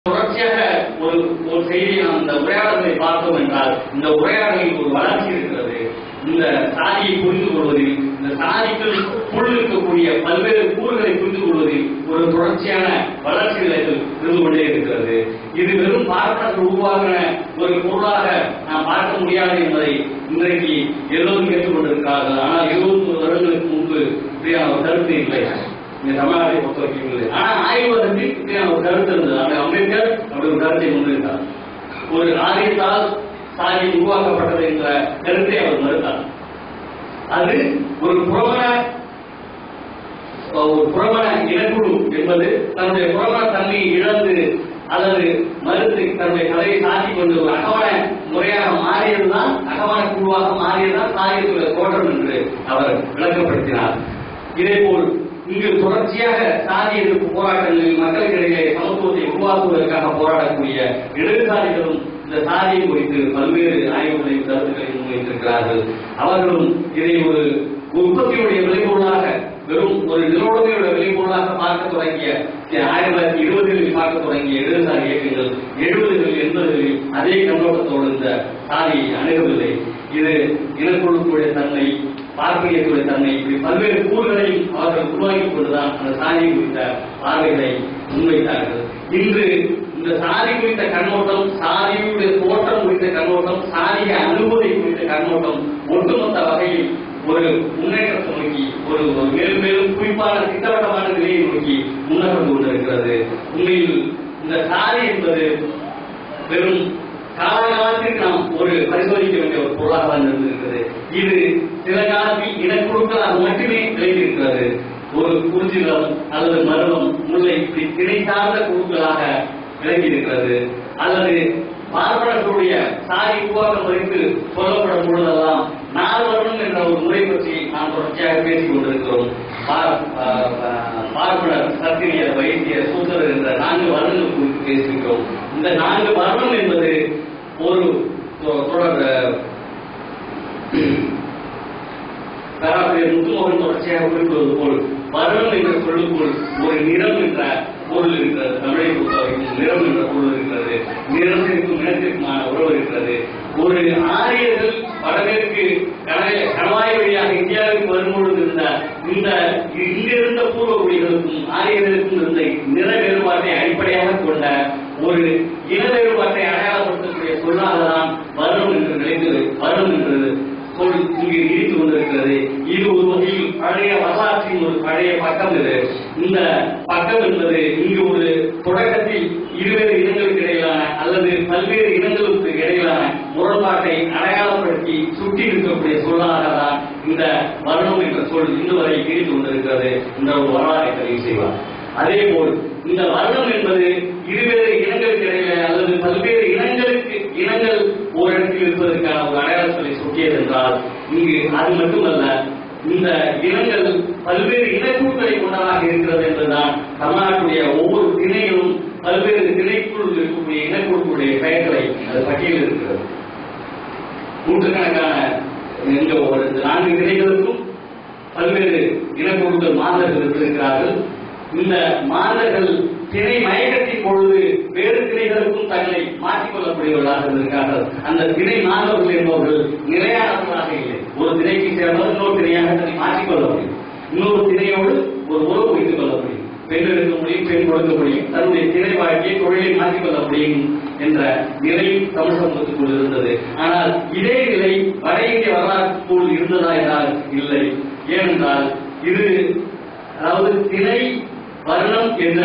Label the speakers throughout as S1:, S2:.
S1: தொடர்ச்சியாக ஒரு செய்தியை நாம் இந்த உரையாடல்களை பார்த்தோம் என்றால் இந்த உரையாடலில் ஒரு வளர்ச்சி இருக்கிறது. இந்த சாதியை புரிந்து கொள்வதில், இந்த சாதிக்குள் இருக்கக்கூடிய பல்வேறு கூறுகளை புரிந்து கொள்வதில் ஒரு தொடர்ச்சியான வளர்ச்சிகளை இருந்து கொண்டே இருக்கிறது. இது வெறும் பார்ப்பனர்கள் உருவாகின ஒரு பொருளாக நாம் பார்க்க முடியாது என்பதை இன்றைக்கு எல்லோரும் கேட்டுக்கொண்டிருக்கிறார்கள். ஆனால் 20 வருடங்களுக்கு முன்பு ஒரு கருத்து இல்லை, இந்த தமிழ்நாட்டை பொறுத்த வரைக்கும் இல்லை. ஆனால் ஆய்வகத்தில் ஒரு கருத்து இருந்தது. அந்த அம்பேத்கர் அப்படி ஒரு கருத்தை முன்வைத்தார். ஒரு ஆரியத்தால் சாதி உருவாக்கப்பட்டது என்ற கருத்தை அவர் மறுத்தார். அது ஒரு புறமண இனக்குழு என்பது தன்னுடைய புறமண தன்மையை இழந்து அல்லது மறுத்து தன்னுடைய கதையை சாத்திக் கொண்டு ஒரு அகவண முறையாக மாறியதுதான், அகவண குழுவாக மாறியதுதான் சாதியத்துடைய தோற்றம் என்று அவர் விளக்கப்படுத்தினார். இதேபோல் இங்கு தொடர்ச்சியாக சாதி எதிர்ப்பு போராட்டங்களில் மக்களுக்கிடையே சமத்துவத்தை உருவாக்குவதற்காக போராடக்கூடிய இடதுசாரிகளும் இந்த சாதியை குறித்து பல்வேறு ஆய்வுகளையும் கருத்துக்களையும் முன்வைத்திருக்கிறார்கள். அவர்களும் இதை ஒரு உற்பத்தியுடைய விளைபொருளாக, வெறும் ஒரு நிறுவனங்களுடைய விளைபொருளாக பார்க்க தொடங்கிய 1920களில் பார்க்க தொடங்கிய இடதுசாரி இயக்கங்கள் 70களில் 80களில் அதே கண்ணோட்டத்தோடு இந்த சாதியை அணுகவில்லை. இது இனக்குழுக்குடைய தன்மை, பார்ப்பனியத்துடைய தன்மை, இப்படி பல்வேறு கூறுகளையும் அவர்கள் உருவாக்கிக் கொண்டுதான் அந்த சாதி குறித்த பார்வைகளை முன்வைத்தார்கள். இன்று இந்த சாதி குறித்த கண்ணோட்டம், சாதியுடைய தோற்றம் குறித்த கண்ணோட்டம், சாதிய அனுபவத்தை குறித்த கண்ணோட்டம் ஒட்டுமொத்த வகையில் ஒரு முன்னேற்றத்தை நோக்கி, ஒரு மேலும் மேலும் குறிப்பான திட்டவட்டமான நிலையை நோக்கி முன்னேற்றம் கொண்டிருக்கிறது. உண்மையில் இந்த சாதி என்பது வெறும் காலகாலத்திற்கு நாம் ஒரு பரிசோதிக்க வேண்டிய ஒரு பொருளாக இருந்திருக்கிறது. இது சில காலத்தில் இனக்குழுக்களாக மட்டுமே விளைந்திருக்கிறது. ஒரு குறிஞ்சிலம் அல்லது மருவம், முல்லை இப்படி திணை சார்ந்த குழுக்களாக விளங்கியிருக்கிறது. அல்லது பார்ப்பனர்களுடைய சாதி உருவாக்கம் குறித்து சொல்லப்படும் பொழுதெல்லாம் 4 வருடம் என்ற ஒரு முறை பற்றி நாம் தொடர்ச்சியாக பேசிக் கொண்டிருக்கிறோம். பார்ப்பனர், சத்திரியர், வைத்தியர், சூத்திரர் என்ற 4 வருடங்கள் குறித்து பேசியிருக்கிறோம். இந்த 4 வருடம் என்பது ஒரு பேராசிரியர் முத்துமோகன் தொடர்ச்சியாக குறிப்பிடுவது போல் வருடம் என்ற சொல்லுக்குள் ஒரு நிறம் என்ற பொருள் இருக்கிறது. தமிழை பொறுத்தவரைக்கும் நிறம் என்ற பொருள் இருக்கிறது. நிறத்திற்கும் இனத்திற்குமான உறவு இருக்கிறது. ஒரு ஆரியர்கள் வடமேற்கு கணவாய் வழியாக இந்தியாவுக்கு வரும்பொழுது இங்கிருந்த பூர்வ குடிகளுக்கும் ஆரியர்களுக்கும் இருந்த நிற வேறுபாட்டை அடிப்படையாக கொண்ட ஒரு இன வேறுபாட்டை அடையாளப்படுத்தக்கூடிய சொல்லாகதான் வருடம் என்று நினைத்தது. வருடம் என்று சொல் இங்கு நீடித்துக் கொண்டிருக்கிறது. இது ஒரு வகையில் பழைய வரலாற்றின் ஒரு பழைய பக்கம். இது இந்த பக்கம் என்பது இங்கு ஒரு தொடக்கத்தில் இருவேறு இனங்களுக்கு இடையிலான அல்லது பல்வேறு இனங்களுக்கு இடையிலான முரண்பாட்டை அடையாளப்படுத்தி சுட்டி இருக்கக்கூடிய சொல்லாக தான் இந்த வருணம் என்ற சொல் இன்று வரை நீடித்துக் கொண்டிருக்கிறது என்ற ஒரு வரலாறை பதிவு செய்வார். அதே போல் இந்த வருணம் என்பது இருவேறு இனங்களுக்கு இடையில அல்லது பல்வேறு இனங்கள் ஓரிடத்தில் இருப்பதற்கான ஒரு அடையாளத்தை சுட்டியது என்றால் இங்கு அது மட்டுமல்ல, இந்த இனங்கள் பல்வேறு இனக்குழுக்களை கொண்டதாக இருக்கிறது என்பதுதான் தமிழ்நாட்டுடைய ஒவ்வொரு திணையிலும் பல்வேறு திணைக்குள் இருக்கக்கூடிய இனக்குழுக்களுடைய பெயர்களை அது பட்டியலில் இருக்கிறது. நூற்றுக்கணக்கான 4 திணைகளுக்கும் பல்வேறு இனக்குழுக்கள் மாந்தர்கள் இருந்திருக்கிறார்கள். இந்த மாந்தர்கள் திணை மயக்கத்தின் பொழுது வேறு திணைகளுக்கும் தங்களை மாற்றிக்கொள்ளக்கூடியவர்களாக இருந்திருக்கிறார்கள். அந்த திணை மாணவர்கள் என்பவர்கள் நிலையானவர்களாக இல்லை. ஒரு திணைக்கு சேர்ந்தவர் இன்னொரு திணையாக தன்னை மாற்றிக்கொள்ள முடியும், இன்னொரு திணையோடு ஒரு உறவு வைத்துக் கொள்ள முடியும், பெண் எடுக்க முடியும், பெண் கொடுக்க முடியும், தன்னுடைய திணை வாழ்க்கையை தொழிலை மாற்றிக்கொள்ள முடியும் என்ற நிலையும் தமிழ் சமூகத்துக்குள் இருந்தது. ஆனால் இதே நிலை வட இந்திய வரலாற்றுக்குள் இருந்ததா என்றால் இல்லை. ஏனென்றால் இது அதாவது திணை வருணம் என்ற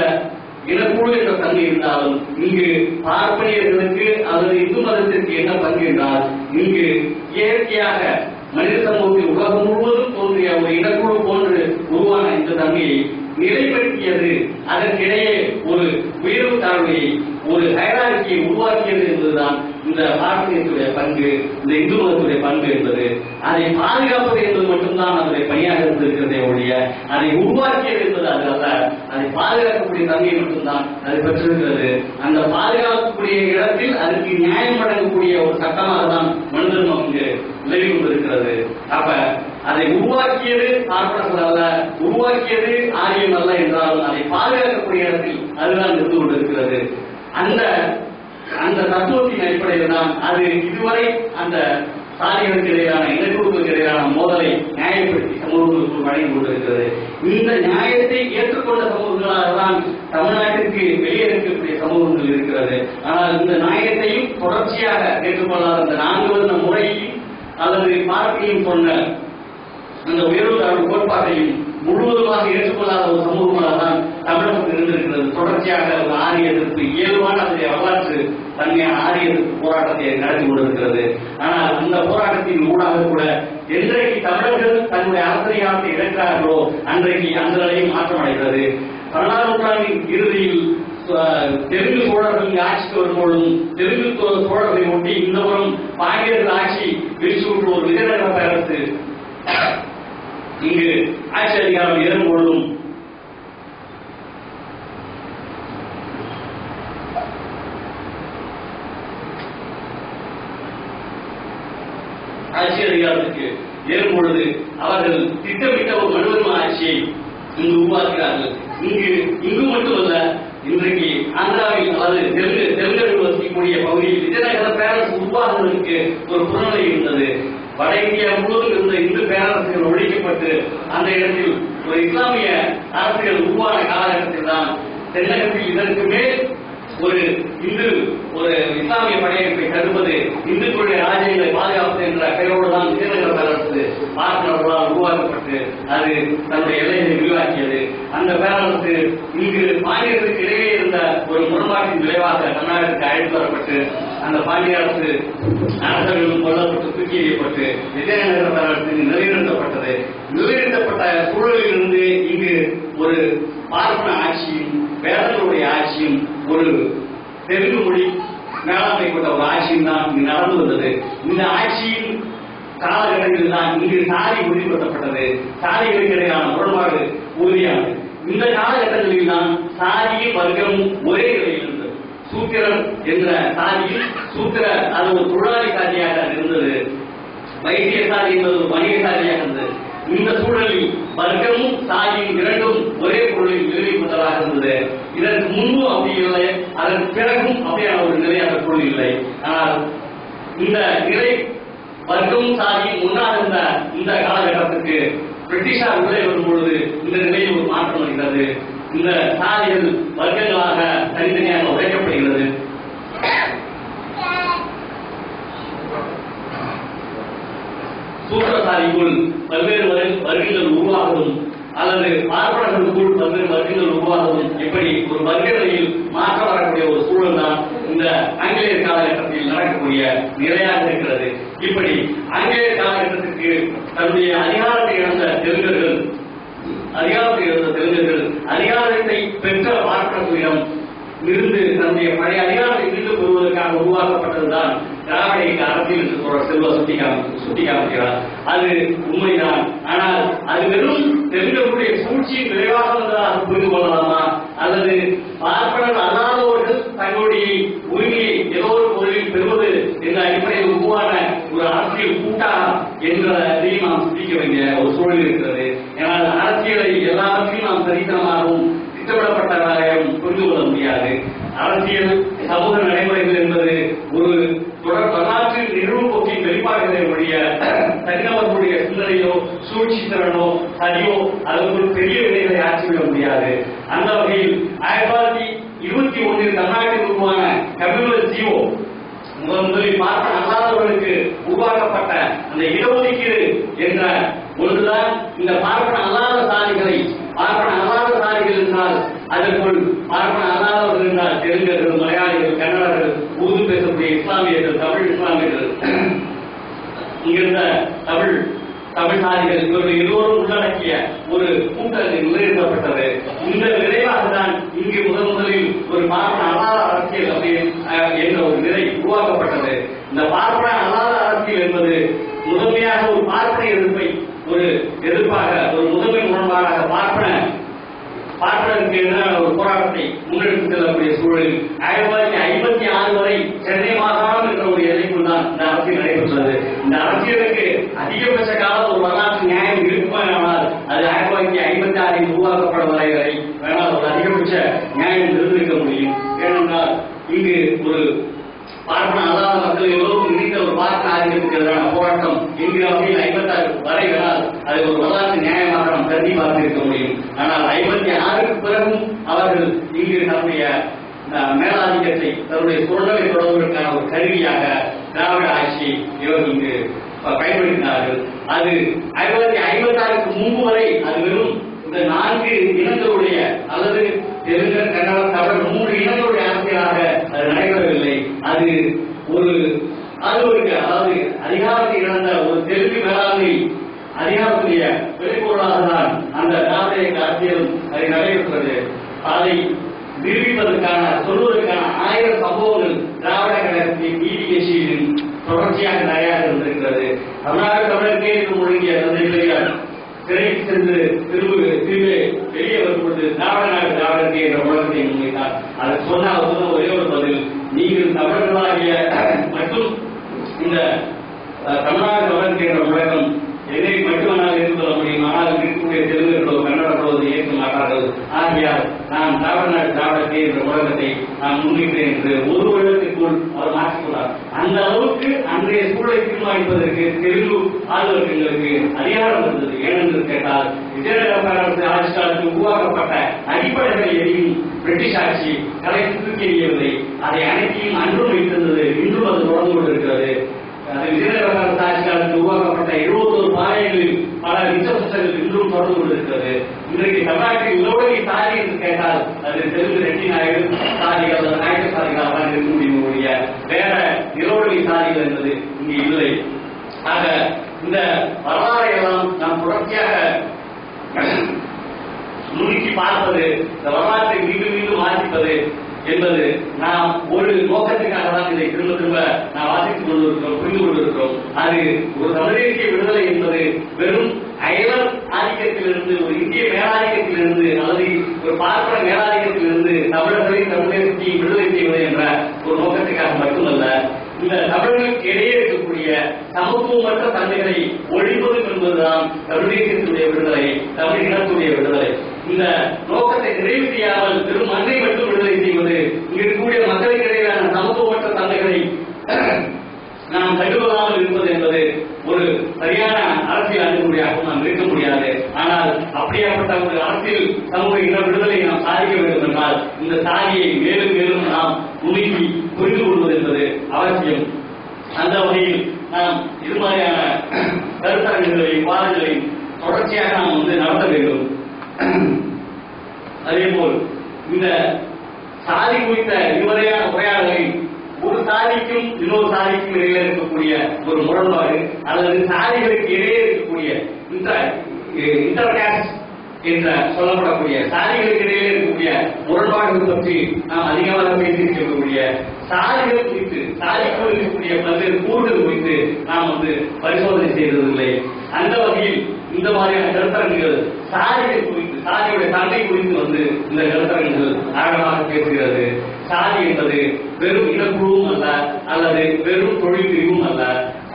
S1: இனக்குழு என்ற தன்மை இருந்தாலும் இங்கு பார்ப்பனியர்களுக்கு அல்லது இந்து மதத்திற்கு என்ன பங்கு என்றால், இங்கு இயற்கையாக மனித சமூகத்தில் உலகம் முழுவதும் தோன்றிய ஒரு இனக்குழு போன்று உருவான இந்த தன்மையை நிலைப்படுத்தியது, அதற்கிடையே ஒரு உயர்வு தாழ்வையை, ஒரு ஹைரார்க்கியை உருவாக்கியது என்பதுதான் இந்த பார்ப்பனியத்துடைய பங்கு, இந்த இந்து மதத்துடைய பங்கு என்பது. அதை பாதுகாப்பது என்பது மட்டும்தான் அதனுடைய பணியாக இருந்திருக்கிறதே ஒழிய அதை உருவாக்கியது என்பது அது அல்ல. அதை பாதுகாக்கக்கூடிய தன்மையை மட்டும்தான் அது பெற்றிருக்கிறது. அந்த பாதுகாக்கக்கூடிய இடத்தில் அதுக்கு நியாயம் வழங்கக்கூடிய ஒரு சட்டமாக தான் மனிதன் அங்கு நிலவி கொண்டிருக்கிறது. அப்ப அதை உருவாக்கியது பார்ப்பனர்கள் அல்ல, உருவாக்கியது ஆரியம் அல்ல என்றாலும் அதை பாதுகாக்கக்கூடிய இடத்தில் அதுதான் இருந்து கொண்டிருக்கிறது. அந்த அந்த தத்துவத்தின் அடிப்படையில் தான் அது இதுவரை அந்த சாதிகளுக்கு இடையிலான இனக்குழுக்களுக்கு இடையிலான மோதலை நியாயப்படுத்தி சமூகங்களுக்குள் வழங்கி கொண்டிருக்கிறது. இந்த நியாயத்தை ஏற்றுக்கொண்ட சமூகங்களாக தான் தமிழ்நாட்டிற்கு வெளியே இருக்கக்கூடிய சமூகங்கள் இருக்கிறது. ஆனால் இந்த நியாயத்தையும் தொடர்ச்சியாக ஏற்றுக்கொள்ளாத அந்த 4 வருட முறையையும் அல்லது பார்க்கையும் சொன்ன அந்த உயர்வு தாழ்வு கோட்பாட்டையும் முழுவதுமாக ஏற்றுக்கொள்ளாத ஒரு சமூகமாக தான் தமிழகத்தில் இருந்திருக்கிறது. தொடர்ச்சியாக ஒரு ஆரிய எதிர்ப்பு இயல்பான அதனுடைய வரலாற்று தன்மையான ஆரிய எதிர்ப்பு போராட்டத்தை நடத்தி கொண்டிருக்கிறது. ஆனால் அந்த போராட்டத்தின் ஊடாக கூட என்றைக்கு தமிழர்கள் தன்னுடைய அரசியலை இழக்கிறார்களோ அன்றைக்கு அந்த நிலையும் மாற்றம் அடைகிறது. 16ஆம் நூற்றாண்டின் இறுதியில் தெலுங்கு சோழர்கள் ஆட்சிக்கு வரும்போதும் தெலுங்கு சோழர்களை ஒட்டி இன்னவரும் பாண்டியர்கள் ஆட்சி வீழ்ச்சியுற்ற ஒரு விஜயநகர பேரரசு இங்கு ஆட்சி அதிகாரம் ஏறும்பொழுதும் ஆட்சி அதிகாரத்துக்கு ஏறும்பொழுது அவர்கள் திட்டமிட்ட ஒரு மனுவர்ம ஆட்சியை இங்கு உருவாக்குகிறார்கள். இங்கு மட்டுமல்ல, இன்றைக்கு ஆந்திராவில் அல்லது தெலுங்கர்கள் வசிக்கக்கூடிய பகுதியில் விஜயநகர பேரரசு உருவாகுவதற்கு ஒரு புறநிலை இருந்தது. வட இந்தியா முழுவதும் இருந்த இந்து பேரரசுகள் ஒழிக்கப்பட்டு அந்த இடத்தில் ஒரு இஸ்லாமிய அரசுகள் உருவான காலகட்டத்தில் தான் தென்னகத்தில் இதற்கு மேல் ஒரு இஸ்லாமிய படையெடுப்பை தடுப்பது, இந்துக்களுடைய ராஜ்யங்களை பாதுகாப்பது என்ற பெயரோடு தான் விஜயநகர பேரரசு பார்ப்பனர்களால் உருவாக்கப்பட்டு அது தன்னுடைய எல்லைகளை விரிவாக்கியது. அந்த பேரரசு இங்கு பாண்டியர்களுக்கு இடையே இருந்த ஒரு முரண்பாட்டின் விளைவாக தமிழ்நாட்டிற்கு அழைத்து வரப்பட்டு அந்த பாண்டிய அரசு அரசர்களும் கொல்லப்பட்டு தூக்கி எறியப்பட்டு விஜயநகர பேரரசு நிலைநிறுத்தப்பட்டது. நிலைநிறுத்தப்பட்ட சூழலிலிருந்து இங்கு ஒரு பார்ப்பன ஆட்சியும் வேதங்களுடைய ஆட்சியும் ஒரு தெலுங்கு மொழி மேலாண்மை கொண்ட ஒரு ஆட்சியும் தான் இங்கு நடந்து வந்தது. இந்த ஆட்சியின் காலகட்டத்தில் தான் இங்கு சாதி உறுதிப்படுத்தப்பட்டது. சாதிகளுக்கு இடையிலான முரண்பாடு உறுதியானது. இந்த காலகட்டங்களில் தான் சாதியும் வர்க்கமும் ஒரே நிலையில் இருந்தது. சூத்திரன் என்ற சாதியில் அது ஒரு தொழிலாளி சாதியாக இருந்தது. வைத்திய சாதி என்பது ஒரு வணிக சாதியாக இருந்தது. இந்த சூழலில் வர்க்கமும் சாதியும் இரண்டும் ஒரே பொருளில் நிறுவிப்பதாக இருந்தது. இதற்கு முன்பும் அப்படி இல்லை, அதற்கு பிறகும் அப்படியான ஒரு நிலை அந்த பொருள் இல்லை. ஆனால் இந்த நிலை வர்க்கமும் சாதியும் முன்னால் இருந்த இந்த காலகட்டத்திற்கு பிரிட்டிஷார் உள்ளே வரும்பொழுது இந்த நிலையில் ஒரு மாற்றம் வருகிறது. இந்த சாதிகள் வர்க்கங்களாக தனித்தனியாக உடைக்கப்படுகிறது. சூத்திரசாதிக்குள் பல்வேறு வர்க்கங்கள் உருவாகவும் அல்லது பார்ப்பனர்களுக்குள் பல்வேறு வர்க்கங்கள் உருவாகவும் எப்படி ஒரு வர்க்க நிலையில் மாற்றம் வரக்கூடிய ஒரு சூழல் தான் இந்த ஆங்கிலேயர் காலகட்டத்தில் நடக்கக்கூடிய நிலையாக இருக்கிறது. இப்படி ஆங்கிலேயர் காலகட்டத்திற்கு தன்னுடைய அதிகாரத்தை இழந்த தெலுங்கர்கள் அதிகாரத்தை பெற்ற பார்ப்பனர்களிடம் இருந்து தன்னுடைய பழைய அதிகாரத்தை மீண்டு பெறுவதற்காக உருவாக்கப்பட்டதுதான் திராவிட இயக்க அரசியல் என்று செல்வ சுட்டிக்காட்டுகிறார். அது உண்மைதான். ஆனால் அது வெறும் தெலுங்கர்களுடைய சூழ்ச்சியின் விளைவாக வந்ததாக புரிந்து கொள்ளலாமா, அல்லது பார்ப்பனர் அல்லாதவர்கள் தங்களுடைய உரிமையை ஏதோ ஒரு பொருளில் பெறுவது என்ற அடிப்படையில் உருவான ஒரு அரசியல் கூட்டா என்றதையும் நாம் சிந்திக்க வேண்டிய ஒரு சூழல் இருக்கிறது. ஏனால் அரசியலை எல்லாவற்றையும் நாம் சரித்திரமாகவும் திட்டமிடப்பட்டதாகவும் புரிந்து கொள்ள முடியாது. அரசியல் சமூக நடைமுறைகள் என்பது ஒரு தொடர் வரலாற்று நிகழ்வுப்போக்கின் வெளிப்பாடுகளை ஒழிய தனிநபர்களுடைய சிந்தனையோ சூழ்ச்சி திறனோ சதியோ அதற்குள் பெரிய விலைகளை ஆற்றிவிட முடியாது. அந்த வகையில் 1921 தமிழ்நாட்டில் உருவான கம்யூனல் ஜியோ முதலில் பார்ப்பன அல்லாதவர்களுக்கு உருவாக்கப்பட்ட அந்த இடஒதுக்கீடு என்ற ஒன்றுதான் இந்த பார்ப்பன அல்லாத சாதிகள் என்றால் அதற்குள் பார்ப்பன அல்லாதவர்கள் என்றால் தெலுங்கர்கள், மலையாளிகள், கன்னடர்கள், உருது பேசக்கூடிய இஸ்லாமியர்கள், தமிழ் இஸ்லாமியர்கள், இங்கிருந்த தமிழ் சாதிகள் இவர்கள் எல்லோரும் உள்ளடக்கிய ஒரு கூட்டத்தில் நிலைநிறுத்தப்பட்டது. இந்த விளைவாக தான் இங்கு முதலில் ஒரு பார்ப்பன அல்லாத அரசியல் என்ற ஒரு நிலை உருவாக்கப்பட்டது. இந்த பார்ப்பன அல்லாத அரசியல் என்பது முதன்மையாக ஒரு பார்ப்பன எதிர்ப்பை ஒரு எதிர்ப்பாக ஒரு முதன்மை முரண்பாடாக பார்ப்பனருக்கு எதிரான ஒரு போராட்டத்தை முன்னெடுத்து செல்லக்கூடிய சூழலில் 1956 வரை சென்னை மாகாணம் என்ற ஒரு எல்லைக்குள் தான் இந்த அரசியல் நடைபெற்றது. இந்த அரசியலுக்கு அதிகபட்ச காலம் ஒரு வரலாற்று நியாயம் இருக்குமானால் அது 1956 உருவாக்கப்படும் வரை வேணால் ஒரு அதிகபட்ச நியாயம் இருந்திருக்க முடியும். ஏனென்றால் இங்கு ஒரு பார்ப்பன அல்லாத மக்கள் எல்லோரும் இணைந்த ஒரு பார்ப்பன ஆதிக்கத்துக்கு எதிரான போராட்டம் என்கிற வகையில் 56 வரைகளால் அதை ஒரு வரலாற்று நியாயமாக நாம் கருதி பார்த்திருக்க முடியும். ஆனால் 56க்கு பிறகும் அவர்கள் இங்கு நம்முடைய மேலாதிக்கத்தை தன்னுடைய சுரண்டலை தொடர்வதற்கான ஒரு கருவியாக திராவிட ஆட்சி இவர்கள் இங்கு பயன்படுத்தினார்கள். அது 1956க்கு முன்பு வரை அது வெறும் இந்த 4 இனங்களுடைய அல்லது தெலுங்கர், கன்னடம், தமிழ் 3 இனங்களுடைய அரசியலாக அது நடைபெறவில்லை. அது ஒரு அதாவது அதிகாரத்தை இழந்த ஒரு தெலுங்கு மேலாண்மை அதிகாரத்துடைய வெளிப்பொருளாக தான் அந்த திராவிட அரசியல் அது நடைபெற்றது. அதை நிரூபிப்பதற்கான சொல்வதற்கான 1000 சம்பவங்கள் திராவிட கழகத்தின் நீதி கட்சியின் தொடர்ச்சியாக நிறையாக இருந்திருக்கிறது. தமிழ்நாடு தமிழருக்கே முழுங்கிய தந்தை சிறைக்கு சென்று திரும்பி வெளியே வரும்பொழுது திராவிட நாடு திராவிடத்தை என்ற முழக்கத்தை முன்வைத்தார். அதை சொன்னால் ஒரே ஒரு பதில், நீங்கள் தமிழர்களாகிய மற்றும் இந்த தமிழ்நாடு தமிழருக்கு என்ற முழக்கம் எதை மட்டுமனால் இருந்து கொள்ள முடியும். ஆனால் இருக்கக்கூடிய தெலுங்கர்களோ கன்னடர்களோ ஏற்க மாட்டார்கள். ஆகியால் நான் திராவிட நாடு திராவிடத்தை என்ற முழக்கத்தை நான் முன்வைக்கிறேன் என்று ஒரு வருடத்திற்குள் அவர் மாற்றிக்கொண்டார். அந்த அளவுக்கு அன்றைய சூழலை தீர்மானிப்பதற்கு தெலுங்கு ஆளுநர்களுக்கு அதிகாரம் இருந்தது. ஏனென்று கேட்டால் விஜயநகர ஆட்சி காலத்தில் உருவாக்கப்பட்ட அடிப்படைகளை எதையும் பிரிட்டிஷ் ஆட்சி கலைத்து தூக்கி எறியவில்லை. அதை அனைத்தையும் அன்றும் வைத்திருந்தது, இன்றும் அது தொடர்ந்து கொண்டிருக்கிறது. விஜயநகர ஆட்சி காலத்தில் உருவாக்கப்பட்ட 71 பாளையங்களில் பல நிச்சயங்கள் இன்றும் தொடர்ந்து கொண்டிருக்கிறது. இன்றைக்கு தமிழ்நாட்டில் உலகை சாதி என்று கேட்டால் அது தெலுங்கு ரெட்டி நாயகர் சாதிகள், நாயக்க சாதிகளாக தான் இருக்க முடியும். வேற நிலவழி சாதிகள் என்பது இங்கு இல்லை. ஆக இந்த வரலாறை எல்லாம் நாம் தொடர்ச்சியாக நுணுக்கி பார்ப்பது, இந்த வரலாற்றை மீண்டும் மீண்டும் வாசிப்பது என்பது நாம் ஒரு நோக்கத்துக்காக தான் இதை திரும்ப திரும்ப நாம் வாசித்துக் கொண்டிருக்கிறோம், புரிந்து கொண்டிருக்கிறோம். அது ஒரு தமிழ் விடுதலை என்பது வெறும் அயல் ஆதிக்கத்திலிருந்து, ஒரு இந்திய மேலாதிக்கத்திலிருந்து அல்லது ஒரு பார்ப்பன மேலாதிக்கத்திலிருந்து தமிழர்களை தமிழகத்தை விடுதலை செய்வது என்ற ஒரு நோக்கத்துக்காக மட்டுமல்ல, இந்த தமிழர்களுக்கு இடையே இருக்கக்கூடிய சமத்துவமற்ற தன்மைகளை ஒழிப்பது என்பதுதான் தமிழ் தேசத்துடைய விடுதலை, தமிழ் இனத்துடைய விடுதலை. இந்த நோக்கத்தை நிறைவு செய்யாமல் வெறும் மண்ணை மட்டும் விடுதலை செய்வது, இங்கு இருக்கக்கூடிய மக்களுக்கு இடையிலான சமத்துவமற்ற தன்மைகளை நாம் தடுவதாமல் இருப்பது என்பது ஒரு சரியான அரசியல் அணுகுமுறையாக நாம் இருக்க முடியாது. ஆனால் அப்படியாப்பட்ட ஒரு அரசியல் சமூக இன விடுதலை நாம் சாதிக்க வேண்டும் என்றால் இந்த சாதியை மேலும் மேலும் நாம் நுணுக்கி புரிந்து கொள்வது என்பது அவசியம். அந்த வகையில் நாம் இது மாதிரியான கருத்தரங்குகளை, விவாதங்களை தொடர்ச்சியாக நாம் நடத்த வேண்டும். அதேபோல் இந்த சாதி குறித்த இதுவரையான உரையாடலை ஒரு சாதிக்கும் இன்னொரு சாதிக்கும் இடையில இருக்கக்கூடிய ஒரு முரண்பாடு அல்லது சாதிகளுக்கு இடையே இருக்கக்கூடிய இன்டர்காஸ்ட் என்ற சொல்லப்படக்கூடிய சாதிகளுக்கு இடையே இருக்கக்கூடிய முரண்பாடுகள் பற்றி நாம் அதிகமாக பேசியிருக்கக்கூடிய சாதிகள் குறித்து, சாதிக்குள் இருக்கக்கூடிய பல்வேறு கூறுகள் குறித்து நாம் பரிசோதனை செய்ததில்லை. அந்த வகையில் இந்த மாதிரியான கருத்தரங்குகள் சாதிகள் குறித்து, சாதியுடைய தன்மை குறித்து இந்த கருத்தரங்குகள் ஆழமாக பேசுகிறது. சாதி என்பது வெறும் இனக்குழுவும் அல்ல, அல்லது வெறும் தொழில் பிரிவும் அல்ல.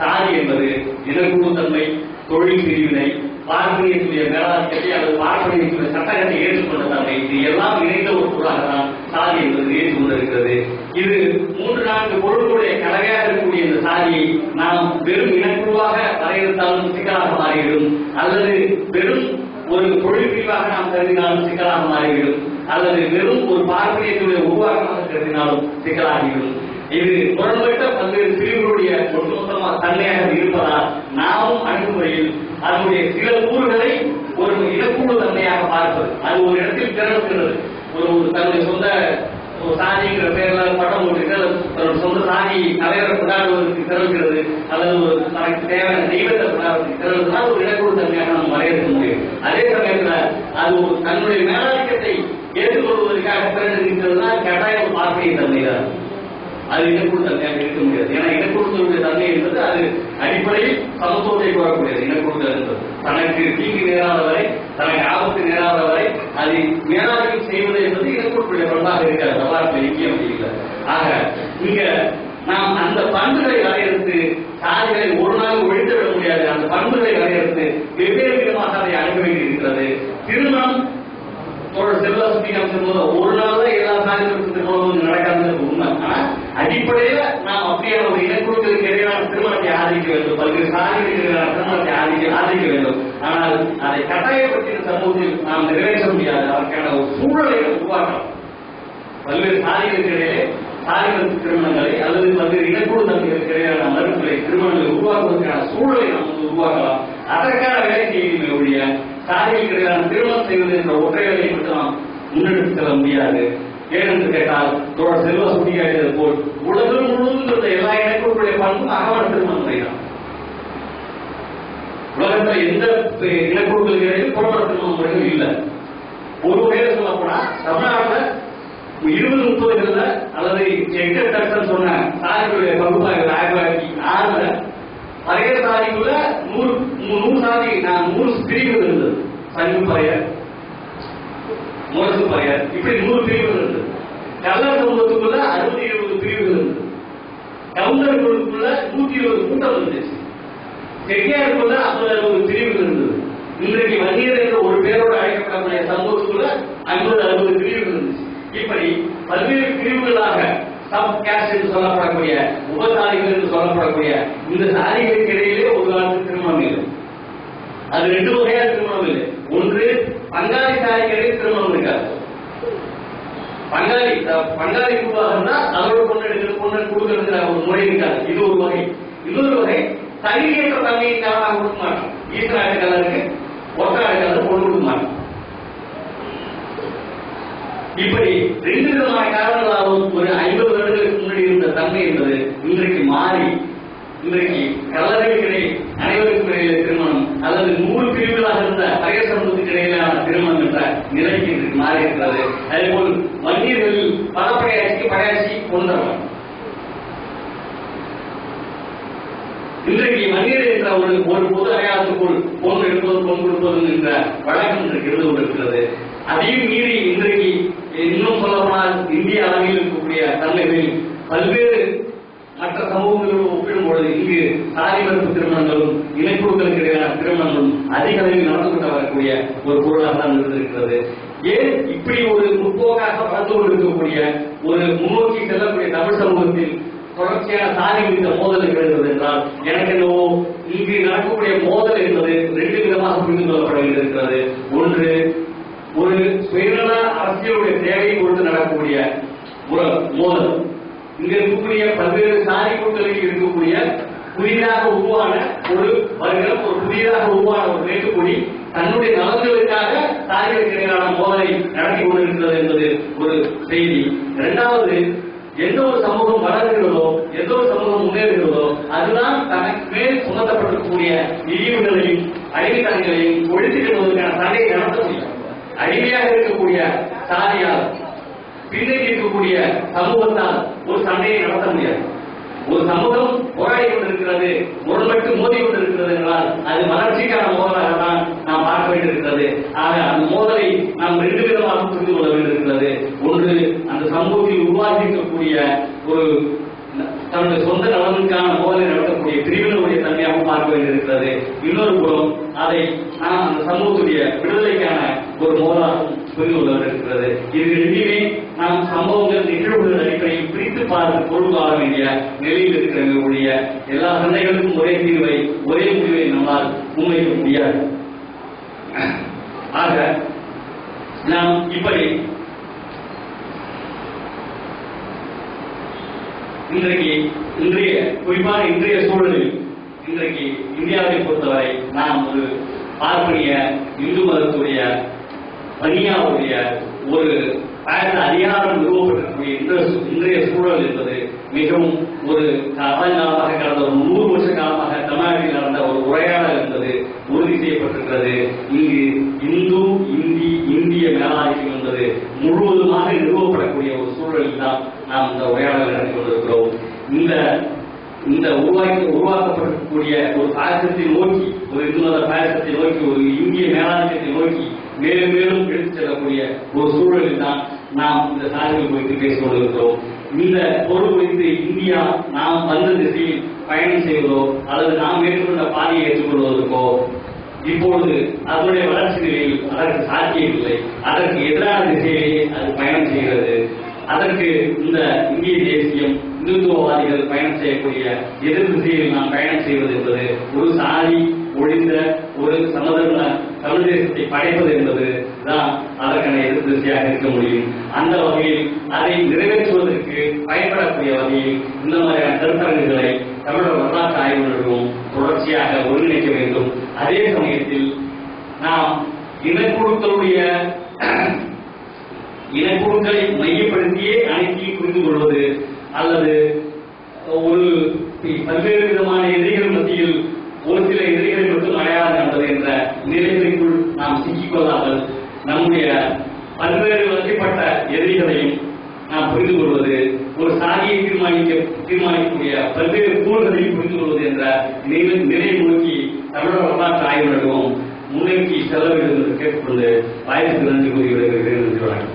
S1: சாதி என்பது இனக்குழு தன்மை, தொழில் பிரிவினை, பார்ப்பனியத்துடைய மேலாதிக்கத்தை அல்லது பார்ப்பனியத்துடைய சட்டத்தை ஏற்றுக்கொண்ட தன்மை, இது எல்லாம் இணைந்த ஒரு பொருளாக தான் சாதி என்பது ஏற்றுக்கொண்டிருக்கிறது. இது 3-4 பொருட்களுடைய கலவையாக இருக்கக்கூடிய இந்த சாதியை நாம் வெறும் இனக்குழுவாக வரையறுத்தாலும் சிக்கலாக மாறிவிடும், அல்லது வெறும் ஒரு தொழில் பிரிவாக நாம் கருதினாலும் சிக்கலாக மாறிவிடும், அல்லது வெறும் ஒரு பார்ப்பனியத்துடைய உருவாக்கமாக கருதினாலும் சிக்கலாகிவிடும். இது முரண்பட்ட பல்வேறு பிரிவுகளுடைய ஒட்டுமொத்தமாக தன்மையாக இருப்பதால் நாமும் அணுகுமுறையில் அதனுடைய சில கூறுகளை ஒரு இனக்குழு தன்மையாக பார்ப்பது, அது ஒரு இடத்தில் திறனுகிறது. ஒரு தன்னுடைய சொந்த சாதிங்கிற பெயர்ல பட்டம் போட்டு தன்னுடைய சொந்த சாதி தலைவரை கொண்டாடுவதற்கு திறக்கிறது, அல்லது ஒரு தனக்கு தேவையான தெய்வத்தை கொண்டாடுவதற்கு திறந்ததுனால் ஒரு இனக்குழு தன்மையாக நாம் வரையறுக்க முடியும். அதே சமயத்தில் அது ஒரு தன்னுடைய மேலாதிக்கத்தை ஏற்றுக்கொள்வதற்காக திறந்திருக்கிறதுனா கட்டாயம் ஒரு பார்ப்பனிய தன்மை தான். அது இனக்குழு தன்மையாக இருக்க முடியாது. ஏன்னா இனக்குழுக்களுடைய தன்மை என்பது அது அடிப்படையில் சமத்துவத்தை கோரக்கூடியது. இனக்குழுக்கள் என்பது தனக்கு தீங்கு நேராதவரை, தனக்கு ஆபத்து நேராதவரை அதை மேலாதிக்கம் செய்வது என்பது இனக்குழுக்களுடைய பண்பாக இருக்காது. வரலாற்று எங்கேயும் இல்லை. ஆக இங்க நாம் அந்த பண்புகளை வரையறுத்து சாதிகளை ஒரு நாள் ஒழித்துவிட முடியாது. அந்த பண்புகளை வரையறுத்து வெவ்வேறு விதமாக அதை அணுக வேண்டியிருக்கிறது. திருமணம் செல்வ சுத்திகம் சொல்வது ஒரு நாள் தான் எல்லா சாதிகளுக்கும் திருமணம் நடக்காது உண்மை. ஆனால் அடிப்படையில நாம் அப்படியான ஒரு இனக்குழுக்களுக்கு இடையிலான திருமணத்தை ஆதரிக்க வேண்டும், பல்வேறு சாதிகளுக்கு இடையிலான திருமணத்தை ஆதரிக்க வேண்டும். ஆனால் அதை கட்டாயப்படுத்திய சமூகத்தில் நாம் நிறைவேற்ற முடியாது. அதற்கான ஒரு சூழலை உருவாக்கலாம். பல்வேறு சாதிகளுக்கு இடையே சாதிகளுக்கு திருமணங்களை அல்லது பல்வேறு இனக்குழு தம்பிகளுக்கு இடையிலான மறுப்புகளை திருமணங்களை உருவாக்குவதற்கான சூழலை நாம் உருவாக்கலாம். அதற்கான வேலை செய்யுமே ஒழிய சாதிகளுக்கு இடையிலான திருமணம் செய்வது என்ற ஒற்றை வேலையை மட்டும் நாம் முன்னெடுத்து செல்ல முடியாது. ஏனென்று கேட்டால் தோழர் செல்வா சுட்டிக்காட்டியது போல் உலகம் முழுவதும் இருந்த எல்லா இனக்குழுக்களுடைய பண்பும் அகமண திருமண முறைதான். உலகத்தில் எந்த இனக்குழுக்களுக்கு இடையே புறமண திருமண முறைகள் இல்லை. ஒரு வகையில் சொல்ல போனா தமிழ்நாட்டில் 20-30 அல்லது எக்ஸாக்ட் சொன்ன சாதிகளுடைய பகுப்பாய்வு 1906 பழைய சாதிக்குள்ள 100 சாதி 100 பிரிவுகள் இருந்தது. சங்கு பறையர், முரசு பறையர், இப்படி 100 பிரிவுகள் இருந்தது. கல்லர் சமூகத்துக்குள்ள 60-70 பிரிவுகள் இருந்தது. கவுண்டர்களுக்குள்ள 120 கூட்டம் இருந்துச்சு. செட்டியாருக்குள்ள 50-60 பிரிவுகள் இருந்தது. இன்றைக்கு வன்னியர் என்ற ஒரு பேரோடு அழைக்கப்படக்கூடிய சமூகத்துக்குள்ள 50-60 பிரிவுகள் இருந்துச்சு. இப்படி பல்வேறு பிரிவுகளாக சப் கேஸ்ட் என்று சொல்லப்படக்கூடிய உபசாதிகள் என்று சொல்லப்படக்கூடிய இந்த சாதிகளுக்கு இடையிலே ஒரு காலத்தில் திருமணம் இல்லை. அது 2 வகையான திருமணம் இல்லை. ஒன்று பங்காளி சாதிகளிடையே திருமணம் இருக்காது. பங்காளி குழுவாக இருந்தால் அதோட பொண்ணு கொடுக்கிறது ஒரு முறை இருக்காது. இது ஒரு வகை. இன்னொரு வகை தகுதியற்ற தன்மையின் காரணமாக கொடுக்க மாட்டோம். ஈஸ்வராடு கலருக்கு ஒற்றாடு கலர் பொண்ணு கொடுக்க மாட்டோம். இப்படி 2 விதமான காரணங்களாகவும் ஒரு 50 வருடங்களுக்கு முன்னாடி இருந்த தன்மை என்பது இன்றைக்கு மாறி இன்றைக்கு கலர்களுக்கிடையே அனைவருக்கும் இடையில திருமணம் அல்லது 100 பிரிவுகளாக இருந்த பழைய சமூகத்துக்கு இடையிலான திருமணம் என்ற நிலைக்கு இன்றைக்கு மாறி இருக்கிறது. அதேபோல் வன்னியர்களில் படையாட்சி கொண்டவர் இன்றைக்கு வன்னியர் என்ற ஒரு பொது அடையாளத்துக்குள் பொன் எடுப்பது பொன் கொடுப்பது என்ற வழக்கம் இன்றைக்கு இருந்து கொண்டிருக்கிறது. அதையும் மீறி இன்றைக்கு இன்னும் சொல்லப்போனால் இந்திய அளவில் இருக்கக்கூடிய தன்மைகளில் பல்வேறு மற்ற சமூகங்களோடு ஒப்பிடும்பொழுது இங்கு சாதி மறுப்பு திருமணங்களும் இணைப்புகளுக்கு இடையிலான திருமணங்களும் அதிக அளவில் நடந்து கொண்டு வரக்கூடிய ஒரு பொருளாக தான் இருந்திருக்கிறது. ஏன் இப்படி ஒரு முற்போக்காக வளர்ந்து கொண்டிருக்கக்கூடிய ஒரு முன்னோக்கி செல்லக்கூடிய தமிழ் சமூகத்தில் தொடர்ச்சியான சாதி குறித்த மோதல் எழுகிறது என்றால் எனக்கு என்னவோ இங்கு நடக்கக்கூடிய மோதல் என்பது 2 விதமாக புரிந்து கொள்ளப்பட வேண்டியிருக்கிறது. ஒன்று, ஒரு சுயநல அரசியலுடைய தேவையை கொண்டு நடக்கக்கூடிய ஒரு மோதல். இங்க இருக்கக்கூடிய பல்வேறு சாதி கூட்டங்களில் இருக்கக்கூடிய புதிதாக உருவான ஒரு வர்க்கம், ஒரு புதிதாக உருவான ஒரு வேட்டுக்குடி தன்னுடைய நலன்களுக்காக சாதிகளுக்கு இடையிலான மோதலை நடத்தி கொண்டிருக்கிறது என்பது ஒரு செய்தி. இரண்டாவது, எந்த ஒரு சமூகம் வளர்கிறதோ, எந்த ஒரு சமூகம் முன்னேறுகிறதோ அதுதான் தனக்கு மேல் சுமத்தப்பட்டிருக்கக்கூடிய இழிவுகளையும் அடிமைத்தனங்களையும் ஒழித்து கட்டுவதற்கான சண்டையை நடத்த முடியும். அடிமையாக இருக்கக்கூடிய சாதியால் பின்னணி இருக்கக்கூடிய சமூகத்தால் ஒரு சண்டையை நடத்த முடியாது. ஒரு சமூகம் போராடி கொண்டிருக்கிறது, முரண்பட்டு மோதி கொண்டிருக்கிறது என்றால் அது வளர்ச்சிக்கான மோதலாக தான் நாம் பார்க்க வேண்டியிருக்கிறது. ஆக அந்த மோதலை நாம் 2 விதமாக புரிந்து கொள்ள வேண்டியிருக்கிறது. ஒன்று, அந்த சமூகத்தில் உருவாக்கி இருக்கக்கூடிய ஒரு தன்னுடைய சொந்த நலனுக்கான மோதலை நடத்தக்கூடிய பிரிவினருடைய தன்மையாக பார்க்க வேண்டியிருக்கிறது. இன்னொரு புறம் அதை நாம் அந்த சமூகத்துடைய விடுதலைக்கான ஒரு மோதலாக புரிந்து கொள்ள வேண்டியிருக்கிறது. இது 2மே நாம் சம்பவங்கள் நிகழ்வுகள் அடிப்படையில் பிரித்து பார்த்து பொருள் காண வேண்டிய நிலையில் இருக்கிறவர்களுடைய எல்லா சண்டைகளுக்கும் ஒரே தீர்வை ஒரே முடிவை நம்மால் முன்வைக்க முடியாது. ஆக நாம் இப்படி குறிப்பாக இன்றைய சூழலில் இன்றைக்கு இந்தியாவை பொறுத்தவரை நாம் ஒரு பார்ப்பனிய இந்து மதத்துடைய பனியாவுடைய ஒரு அதிகாரம் நிறுவப்பட்டிருக்கக்கூடிய இன்றைய சூழல் என்பது மிகவும் ஒரு காலமாக கடந்த ஒரு 100 வருஷ காலமாக தமிழ்நாட்டில் நடந்த ஒரு உரையாடல் என்பது உறுதி செய்யப்பட்டிருக்கிறது. இங்கு இந்திய மேலாதிக்கம் என்பது முழுவதுமாக நிறுவப்படக்கூடிய ஒரு சூழலில் தான் நாம் இந்த உரையாடலை நடத்தி கொண்டிருக்கிறோம். இந்த உருவாக்கப்படக்கூடிய ஒரு பாசத்தை நோக்கி, ஒரு இந்து மத பாசத்தை நோக்கி, ஒரு இந்திய மேலாதிக்கத்தை நோக்கி மேலும் மேலும் எடுத்துச் செல்லக்கூடிய ஒரு சூழலில் தான் நாம் இந்த சாதிகள் குறித்து பேசிக் கொண்டிருக்கிறோம். இந்த பொருள் குறித்து இந்தியா நாம் வந்த திசையில் பயணம் செய்வதோ அல்லது நாம் மேற்கொண்ட பாதையை ஏற்றுக்கொள்வதற்கோ இப்பொழுது அதனுடைய வளர்ச்சி நிலையில் அதற்கு சாத்தியமில்லை. அதற்கு எதிரான திசையிலேயே அது பயணம் செய்கிறது. அதற்கு இந்த இந்திய தேசியம், இந்துத்துவவாதிகள் பயணம் செய்யக்கூடிய எதிர் திசையில் நாம் பயணம் செய்வது என்பது ஒரு சாதி ஒழிந்த ஒரு சமதர்ம தமிழ் தேசத்தை படைப்பது என்பது தான் அதற்கான எதிர் திசையாக இருக்க முடியும். அந்த வகையில் அதை நிறைவேற்றுவதற்கு பயன்படக்கூடிய வகையில் இந்த மாதிரியான கருத்தரங்குகளை தமிழக வரலாற்று ஆய்வு நிறுவனம் தொடர்ச்சியாக ஒருங்கிணைக்க வேண்டும். அதே சமயத்தில் நாம் இனக்குழுக்களை மையப்படுத்தியே அனைத்தையும் புரிந்து கொள்வது அல்லது ஒரு பல்வேறு விதமான எதிரிகள் மத்தியில் ஒரு சில எதிரிகளை மட்டும் அடையாளம் காண்பது என்ற நிலைமைக்குள் நாம் சிக்கிக்கொள்ளாமல் நம்முடைய பல்வேறு வகைப்பட்ட எதிரிகளையும் நாம் புரிந்து கொள்வது, ஒரு சாதியை தீர்மானிக்கக்கூடிய பல்வேறு கூறுகளையும் புரிந்து கொள்வது என்ற நிலை நோக்கி தமிழக வரலாற்று ஆய்வு நிறுவனம் முன்னோக்கி செல்ல வேண்டும் என்று கேட்டுக்கொண்டு வாய்ப்புக்கு நன்றி கூறி விடைபெறுகிறேன். நன்றி, வணக்கம்.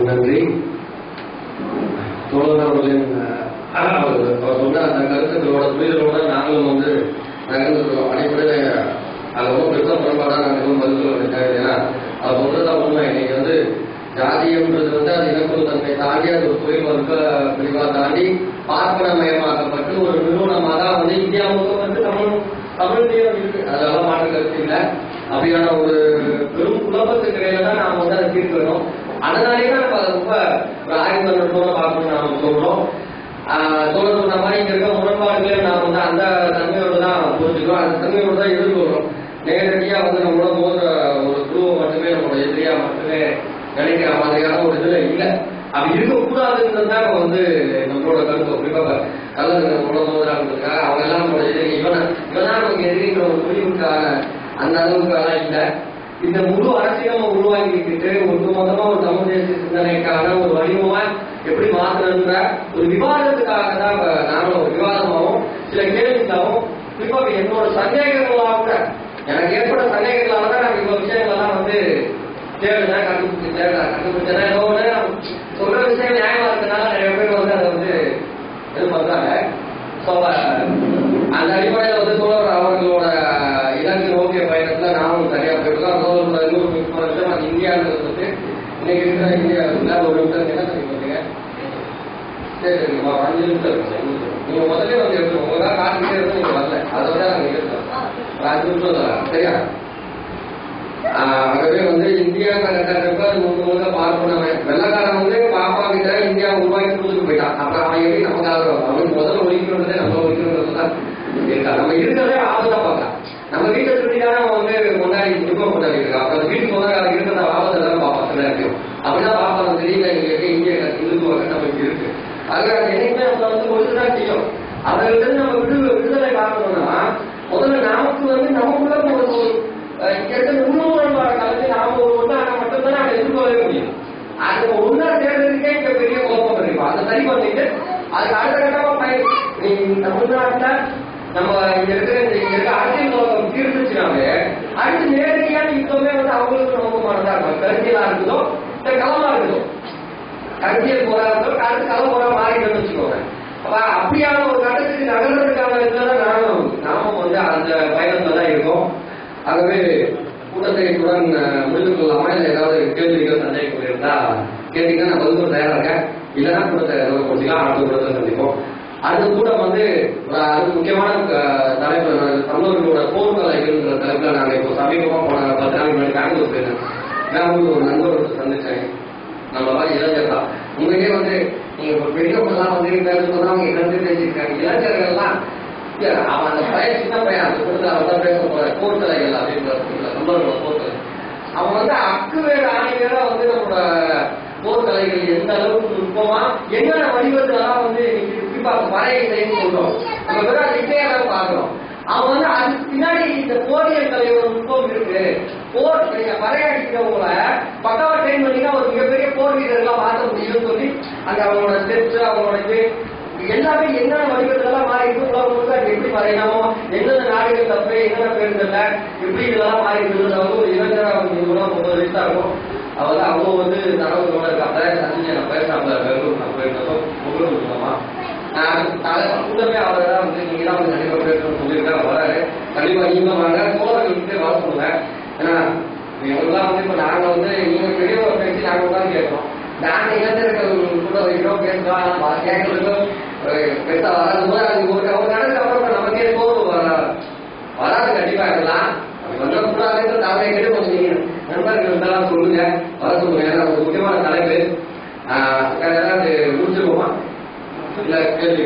S2: நன்றி. தோழர் அவர்களின் அவர் சொன்ன அந்த கருத்துக்களோட புரிதலோட நாங்களும் நகர்ந்துருக்கோம். அடிப்படையில் அது ரொம்ப பெருசாக முரண்பாடாக நாங்கள் எதுவும் பதில் தேவையா அது சொல்றதுதான் உண்மை. இன்னைக்கு ஜாதியம்ன்றது அது இனக்குழு தன்மை தாண்டி அது ஒரு தொழில் வர்க்க பிரிவாக தாண்டி பார்ப்பனமயமாக்கப்பட்டு ஒரு நிறுவனமாக தான் இந்தியாவுக்கு தமிழ்லையும் இருக்கு. அதெல்லாம் மாற்று கருத்து இல்லை. அப்படியான ஒரு பெரும் குழப்பத்துக்கு இடையில தான் நாம அதை தீர்க்க வேணும். அதனாலேயே தான் நம்ம அதை ரொம்ப ஒரு ஆய்வு பண்ண பார்க்கணும்னு நாம சொல்றோம். தோழர் சொன்ன மாதிரி இங்க இருக்க முரண்பாடுகளே நாம் அந்த தன்மையோடு தான் புரிஞ்சுக்கிறோம், அந்த தன்மையோடு தான் எதிர்கொள்றோம். நேரடியா நம்மளோட ஒரு குழுவை மட்டுமே நம்மளோட எதிரியா மட்டுமே நினைக்கிற மாதிரியான ஒரு இதுல இல்லை. அப்படி இருக்கக்கூடாதுன்றது தான் நம்மளோட கருத்து. குறிப்பாக கல்லூரி நம்மளோட மோதலாக இருந்திருக்காங்க. அவங்க எல்லாம் நம்மளோட எதிரி, இவதான் நமக்கு எதிரிங்கிற ஒரு முடிவுக்கான அந்த அளவுக்கு இல்லை. இந்த முழு அரசியலும் உருவாக்கிக்கிட்டு ஒட்டுமொத்தமா ஒரு தமிழ் தேசிய சிந்தனைக்கான ஒரு வடிவமா எப்படி மாற்றுறதுன்ற ஒரு விவாதத்துக்காக தான் நானும் ஒரு விவாதமாகவும் சில கேள்விகளாகவும் குறிப்பாக என்னோட சந்தேகங்களாக கூட எனக்கு ஏற்பட்ட சந்தேகங்களாக தான் நான் இவ்வளவு விஷயங்கள்லாம் தேடுதான் கண்டுபிடிச்சேன். ஏதோ சொல்ற விஷயம் நியாயமா இருக்கிறதுனால நிறைய பேர் அதை இது பண்றாங்க. அந்த அடிப்படையில் தோழர் அவர்களோட இலக்கு நோக்கிய பயணத்துல நாமும் சரியா போயிருக்கோம். இன்னொரு முக்கியமான விஷயம் அது இந்தியான்றது இன்னைக்கு இருக்கிற இந்தியா ஒரு நிமிஷம் என்ன தெரியுங்க. சரி 5 நிமிஷம் இருக்கு. நீங்க முதல்ல எடுத்து உங்க காட்டுக்கிட்டே இருந்தா நீங்க வரல, அதை விட நாங்க எடுத்தோம் 5 நிமிஷம் சரியா. ஆகவே இந்தியா கட்டமைப்பு முழுக்க பார்க்கணும். வெள்ளக்காரன் பாப்பா கிட்ட இந்தியா உருவாக்கி கொடுத்துட்டு போயிட்டான். அப்புறம் அவன் எப்படி நமக்காக அவனுக்கு முதல்ல ஒழிக்கணுன்றதே நம்ம ஒழிக்கணுன்றதுதான் இருக்கா. நம்ம இருக்கிறதே ஆபத்தா பார்க்கலாம். நம்ம வீட்டை சுற்றிதானே கொண்டாடி குடும்பம் கொண்டாடி இருக்கா. அப்புறம் வீட்டு சொந்தக்காரங்க இருக்கிற ஆபத்தை தான் பார்ப்பான் சில இருக்கும். அப்படிதான் பார்ப்பாங்க. தெரியல எங்களுக்கு இந்திய இந்துத்துவ கட்டமைப்பு இருக்கு. அதுல என்னைக்குமே நம்ம ஒழுங்குதான் செய்யும். அவர்கிட்ட நம்ம விடுதலை காக்கணும்னா முதல்ல நமக்கு நமக்குள்ள இங்க இருக்க முன்னோர்களோட கலந்து நாம ஒரு ஒண்ணாக மட்டும்தான் அதை எதிர்கொள்ளவே முடியும். அது ஒன்னா சேர்ந்ததுக்கே இங்க பெரிய குழப்பம் இருப்பா. அதை சரி பண்ணிட்டு அதுக்கு அடுத்த கட்டமா தமிழ்நாட்டுல நம்ம இங்க இருக்க அரசியல் குழப்பம் தீர்ந்துச்சுனாவே அடுத்து நேரடியான யுத்தமே அவங்களுக்கு நோக்கமானதா இருக்கும். கருத்தியலா இருக்குதோ இல்ல களமா இருக்குதோ, கருத்தியல் போரா இருக்கோ அடுத்து களம் போரா மாறிடுன்னு வச்சுக்கோங்க. அப்ப அப்படியான ஒரு கட்டத்துக்கு நகர்றதுக்கான இதுலதான் நாமும் அந்த பயணத்துல தான் இருக்கோம். ஆகவே கூட்டத்தை இத்துடன் முடிந்து கொள்ளலாமா? இல்லை ஏதாவது கேள்விகள் சந்தேகங்கள் இருந்தா கேட்டீங்கன்னா நான் பதில் தயாரா இருக்கேன். இல்லைன்னா கூட்டத்தை கொடுத்தீங்கன்னா அடுத்த கூட்டத்தை சந்திப்போம். அடுத்த கூட்டம் ஒரு முக்கியமான தலைப்பு தமிழர்களோட போர்க்கலைகள்ன்ற தலைப்புல நாங்கள் இப்போ சமீபமா போன 10 நாளைக்கு முன்னாடி பெங்களூர் போயிருந்தேன். பெங்களூர் ஒரு நண்பரோட சந்திச்சேன். நம்ம மாதிரி இளைஞர் தான். உண்மையிலே நீங்க பெரியவங்கெல்லாம் பேசும்போது அவங்க இழந்து பேசியிருக்காங்க. இளைஞர்கள்லாம் அவன் அந்த பையன் சின்ன பையன் அந்த கூட்டத்தில் அவன் பேச போற போர்க்கலைகள் அப்படின்ற நம்பர்களோட போர்க்கலை அவன் அக்கு வேறு ஆணி வேற நம்மளோட போர்க்கலைகள் எந்த அளவுக்கு நுட்பமா என்னென்ன வடிவத்தெல்லாம் குறிப்பா பறையை செய்து சொல்றோம். நம்ம வேற அதை பார்க்கிறோம். அவன் அதுக்கு பின்னாடி இந்த போரியல் கலையோட நுட்பம் இருக்கு. போர் பறையடிக்கிறவங்கள பக்காவா ட்ரெயின் பண்ணினா ஒரு மிகப்பெரிய போர் வீரர்கள்லாம் மாற்ற முடியும்னு சொல்லி அந்த அவங்களோட ஸ்டெப்ஸ் அவங்களோட இது எல்லாமே என்னென்ன வடிவத்தெல்லாம் மாறி இருக்கு. உலகம் முழுக்க எப்படி வரையணுமோ எந்தெந்த நாடுகள் தப்பு என்னென்ன பேர் தெரியல எப்படி இதெல்லாம் மாறி இருக்கிறது ஒரு இளைஞரா இவங்களாம் 30 வயசா இருக்கும். அவர் அவ்வளோ தடவுகளோட இருக்காங்க. நான் பேசாமல பெங்களூர் நான் போயிருந்தோம் உங்களுக்கு மூலமா கூட்டமே அவரை தான் நீங்க தான் கண்டிப்பா பேசணும்னு சொல்லியிருக்காங்க. வராரு. கண்டிப்பா நீங்க வாங்க. தோழர்களுக்கு வர சொல்லுங்க. ஏன்னா இவங்கெல்லாம் வந்து இப்ப நாங்க வந்து நீங்க பெரியவர் பேசி நாங்க தான் கேட்கிறோம். நாங்க இளைஞர்கள் கூட வைக்கிறோம் பேசுறோம் கேட்கறதுக்கும் பெருசா வராது போது அது ஒரு நடந்து அப்புறம் நமக்கே சோர்வு வராது. கண்டிப்பா இருக்கலாம். அப்படி வந்தக்கூடாதுன்ற தலைமை கேட்டு கொஞ்சம் நீங்க நண்பர்கள் இருந்தாலும் சொல்லுங்க, வர சொல்லுங்க. ஏன்னா ஒரு முக்கியமான தலைப்பு அது முடிச்சிருவோமா இல்ல கேள்வி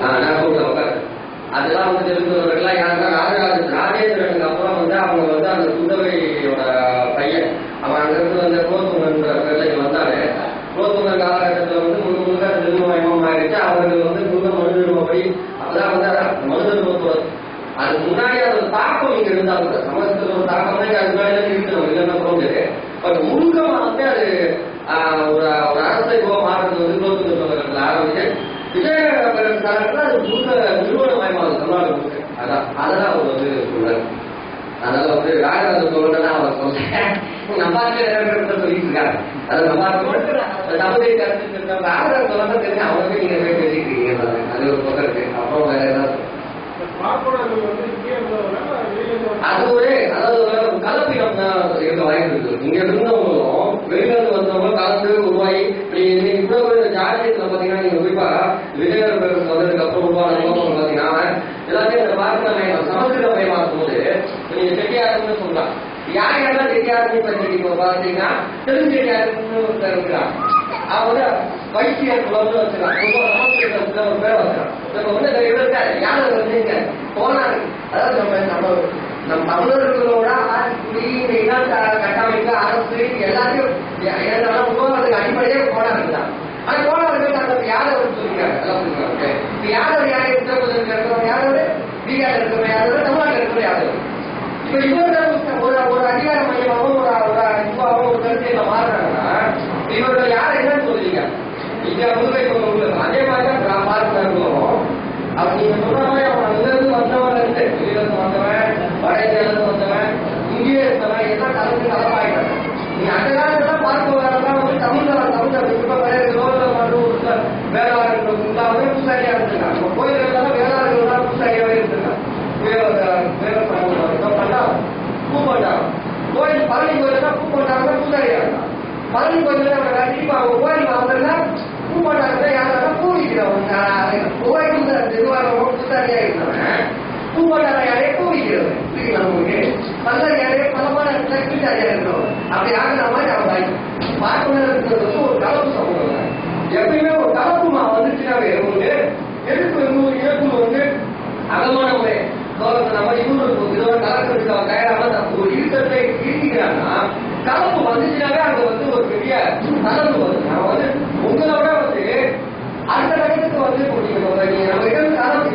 S2: நான் சொல்றேன் உட்காரு. அதெல்லாம் வந்து தெரிஞ்சவர்கள்லாம் யாருன்னா ராஜேந்திரனுக்கு அப்புறம் வந்து அவங்க வந்து அந்த குந்தவையோட பையன் அவன் அங்கிருந்து வந்து குலோத்துங்கன்ற பேர்ல வந்தாரு. குலோத்துங்கர் காலகட்டத்தில் வந்து முழுக்க திருமணம் ஆயிடுச்சு. அவர்கள் வந்து முழுக்க மனுதர்மப்படி அப்பதான் வந்து மனுதர்மத்தோட அதுக்கு முன்னாடி அதோட தாக்கம் இங்க இருந்தா கூட சமஸ்கிருதோட தாக்கம் தான் அது முன்னாடி இருக்கணும், இல்லைன்னா போகுது. பட் முழுக்கமா வந்து அது ஒரு அரசை மாறுறது வந்து குலோத்துங்கர் ஆரம்பிச்சு விஜயநகர காலத்துல அது முழுக்க நிறுவனமயமாகுது தமிழ்நாடு முழுக்க. அதெல்லாம் அவர் வந்து சொல்றாரு. அதனால வந்து ராஜராஜ சோழன் அவர் சொல்றேன் நம்பாக்கே சொல்லிட்டு இருக்காரு. அது தமிழை கருத்து ராஜராஜ சோழன் தெரிஞ்சு அவனுக்கு நீங்க போய் பேசிட்டு இருக்கீங்க. அது ஒரு பக்கம் இருக்கு. அப்புறம் வேற ஏதாவது அது ஒரு அதாவது கலப்பிடம் தான் இருக்க வாய்ப்பு இருக்கு. இங்க இருந்தவங்களும் வெளியிலிருந்து வந்தவங்களும் கலந்து உருவாகி இவ்வளவு ஜாதியத்துல பாத்தீங்கன்னா நீங்க குறிப்பா விஜயநகர வந்ததுக்கு அப்புறம் உருவான பாத்தீங்கன்னா எல்லாத்தையும் அந்த பார்க்க சமஸ்கிருத மயமாக்கும் போது நீங்க செட்டியாருன்னு சொல்லலாம். யார் யாரெல்லாம் செட்டியாருன்னு இப்ப பாத்தீங்கன்னா தெலுங்கு செட்டியாருன்னு இருக்கிறான். அவன் வந்து வைத்தியர் குலம்னு வச்சுக்கலாம். சமஸ்கிருதத்துல ஒரு பேர் வச்சுக்கலாம். இப்ப வந்து இருக்காரு யாரும் வந்து போனாரு. அதாவது நம்ம தமிழர்களோட ஆட்சி கட்டமைப்பு அரசு எல்லாத்தையும் உருவாக்குறதுக்கு அடிப்படையே கோணார்கள் தான். ஆனா கோணார்கள் தங்களுக்கு யாதவர் சொல்லிக்கிறாங்க. எல்லாம் சொல்லிக்கிறாங்க. இப்ப யாதவர் யாரை உத்தரப்பிரதேசத்தில் இருக்கிறவங்க யாதவர், பீகார்ல இருக்கிறவங்க யாதவர், தமிழ்நாட்டில் இருக்கிற யாதவர். இப்ப இவர்கள் ஒரு அதிகார மையமாகவும் ஒரு கருத்தையில மாறுறாங்கன்னா இவர்கள் யாரை என்னன்னு சொல்றீங்க? இந்தியா முழுக்க இப்ப அதே மாதிரிதான் பார்க்கிறோம். அப்ப நீங்க சொல்ற மாதிரி அவன் அங்கிருந்து வந்தவன் இருந்து வெளியிலிருந்து வந்தவன், வட இந்தியாவிலிருந்து வந்தவன், இந்திய இருந்தவன் எல்லாம் கலந்து கலப்பாயிட்டாங்க. நீங்க அந்த காலத்துல பார்ப்பவரெல்லாம் வந்து வேளாளர்கள் உண்டாவே பூசாரியா இருந்திருக்காங்க. கோயில்கள் வேளாளர்கள் தான் பூசாரியாவே இருந்திருக்காங்க. பூ போட்டாங்க. கோயில் பழனி கோயில பூ போட்டாங்க பூசாரியா இருக்காங்க. பழனி கோயில இப்ப அவங்க கோயில் வந்ததுன்னா பூ போட்டாங்க யாரும் பூ விற்கிறவங்க பூசாரியா இருந்தவன் பூ போட்டார யாரையே பூ விற்கிறது நமக்கு பல்லர் யாரையே பலமான பூசாரியா இருக்கிறவங்க அப்படி ஆகிற மாதிரி அவங்க பார்க்கணும். ஒரு கலப்பு சமூகம் எப்பயுமே ஒரு கலப்புமா வந்துச்சுனாவே உங்களுக்கு எதிர்ப்பு இயற்கை வந்து அகமான ஒரு நம்ம இன்னொரு கலக்கிறதுக்கு அவன் தயாராக ஒரு ஈர்த்தத்தை ஈர்க்கிறான்னா கலப்பு வந்துச்சுனாவே அங்க வந்து ஒரு பெரிய கலப்பு வருது. அவன் வந்து உங்களோட வந்து அந்த கட்டத்துக்கு வந்து நம்ம இடம் கலப்பு